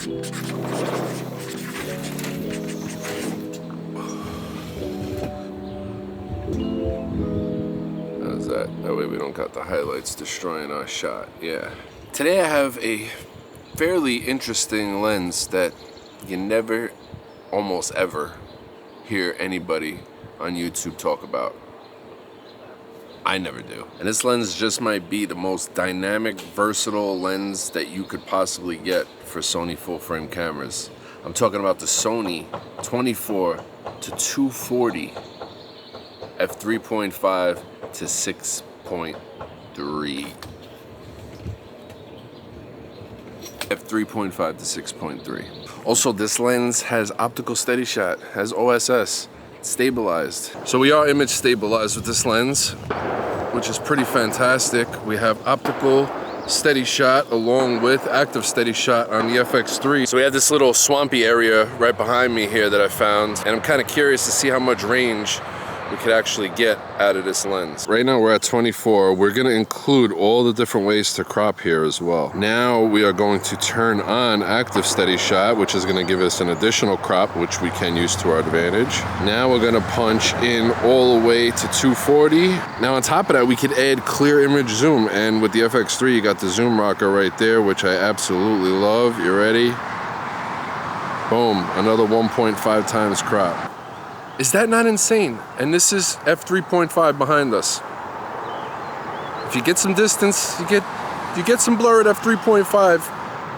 How's that? That way we don't got the highlights destroying our shot. Yeah. Today I have a fairly interesting lens that you never, almost ever, hear anybody on YouTube talk about. I never do. And this lens just might be the most dynamic, versatile lens that you could possibly get for Sony full-frame cameras. I'm talking about the Sony 24-240 f3.5 to 6.3. f3.5 to 6.3. Also, this lens has optical steady shot, has OSS, stabilized. So we are image stabilized with this lens, which is pretty fantastic. We have optical steady shot along with active steady shot on the FX3. So we have this little swampy area right behind me here that I found, and I'm kind of curious to see how much range we could actually get out of this lens. Right now we're at 24. We're gonna include all the different ways to crop here as well. Now we are going to turn on active steady shot, which is gonna give us an additional crop, which we can use to our advantage. Now we're gonna punch in all the way to 240. Now on top of that, we could add clear image zoom, and with the FX3, you got the zoom rocker right there, which I absolutely love. You ready? Boom, another 1.5 times crop. Is that not insane? And this is f3.5 behind us. If you get some distance, you get some blur at f3.5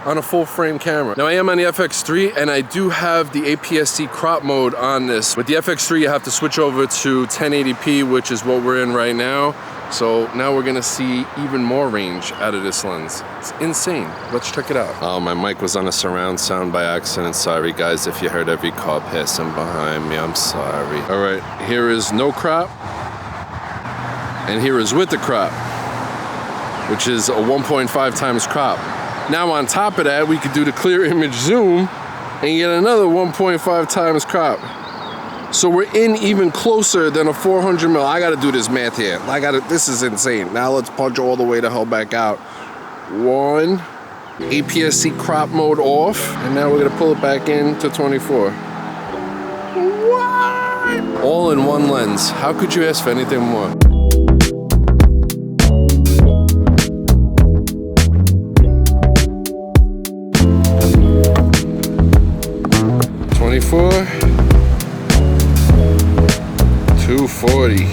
on a full frame camera. Now I am on the FX3 and I do have the APS-C crop mode on this. With the FX3 you have to switch over to 1080p, which is what we're in right now. So now we're gonna see even more range out of this lens. It's insane. Let's check it out. Oh, my mic was on a surround sound by accident. Sorry guys if you heard every car passing behind me, I'm sorry. All right, here is no crop, and here is with the crop, which is a 1.5 times crop. Now on top of that, we could do the clear image zoom and get another 1.5 times crop. So we're in even closer than a 400 mil. I gotta do this math here. This is insane. Now let's punch all the way the hell back out. One, APS-C crop mode off, and now we're gonna pull it back in to 24. What? All in one lens. How could you ask for anything more? '24. 240.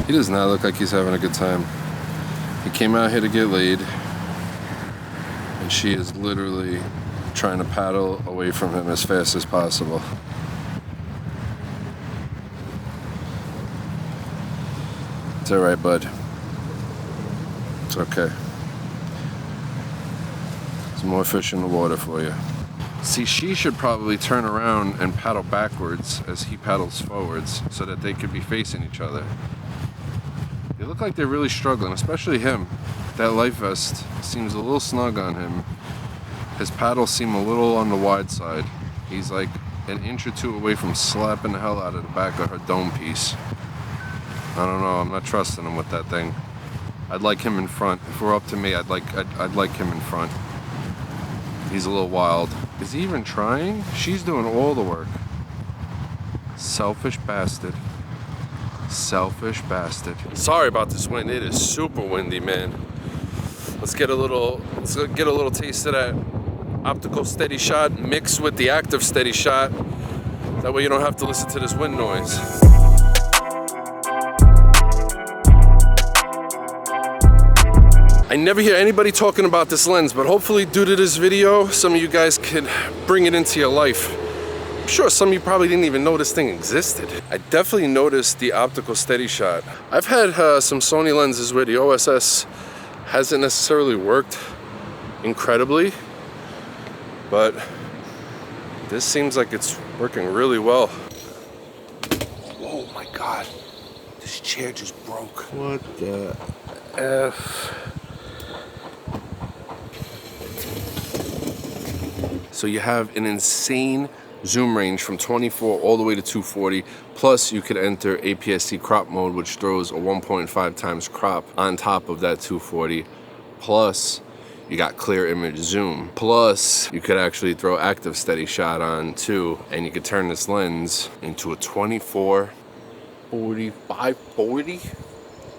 He does not look like he's having a good time. He came out here to get laid, and she is literally trying to paddle away from him as fast as possible. It's all right, bud. It's okay. There's more fish in the water for you. See, she should probably turn around and paddle backwards as he paddles forwards so that they could be facing each other. They look like they're really struggling, especially him. That life vest seems a little snug on him. His paddles seem a little on the wide side. He's like an inch or two away from slapping the hell out of the back of her dome piece. I don't know, I'm not trusting him with that thing. I'd like him in front. If it were up to me, I'd like him in front. He's a little wild. Is he even trying? She's doing all the work. Selfish bastard. Selfish bastard. Sorry about this wind. It is super windy, man. Let's get a little taste of that optical steady shot mixed with the active steady shot. That way you don't have to listen to this wind noise. I never hear anybody talking about this lens, but hopefully due to this video, some of you guys could bring it into your life. I'm sure some of you probably didn't even know this thing existed. I definitely noticed the optical steady shot. I've had some Sony lenses where the OSS hasn't necessarily worked incredibly, but this seems like it's working really well. my God. This chair just broke. What the F? So you have an insane zoom range from 24 all the way to 240. Plus you could enter APS-C crop mode, which throws a 1.5 times crop on top of that 240. Plus you got clear image zoom. Plus you could actually throw active steady shot on too. And you could turn this lens into a 24, 40, 540.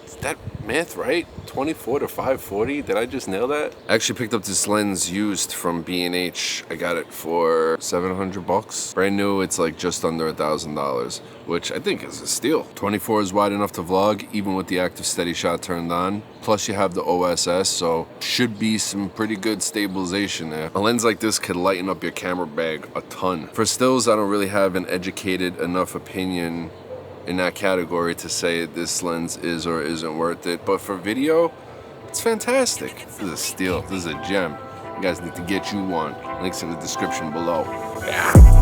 Is that math right? 24 to 540? Did I just nail that? I actually picked up this lens used from B&H. I got it for 700 bucks. Brand new, it's like just under $1,000, which I think is a steal. 24 is wide enough to vlog, even with the active steady shot turned on. Plus you have the OSS, so should be some pretty good stabilization there. A lens like this could lighten up your camera bag a ton. For stills, I don't really have an educated enough opinion in that category to say this lens is or isn't worth it, but for video, it's fantastic. This is a steal. This is a gem. You guys need to get you one. Links in the description below. Yeah.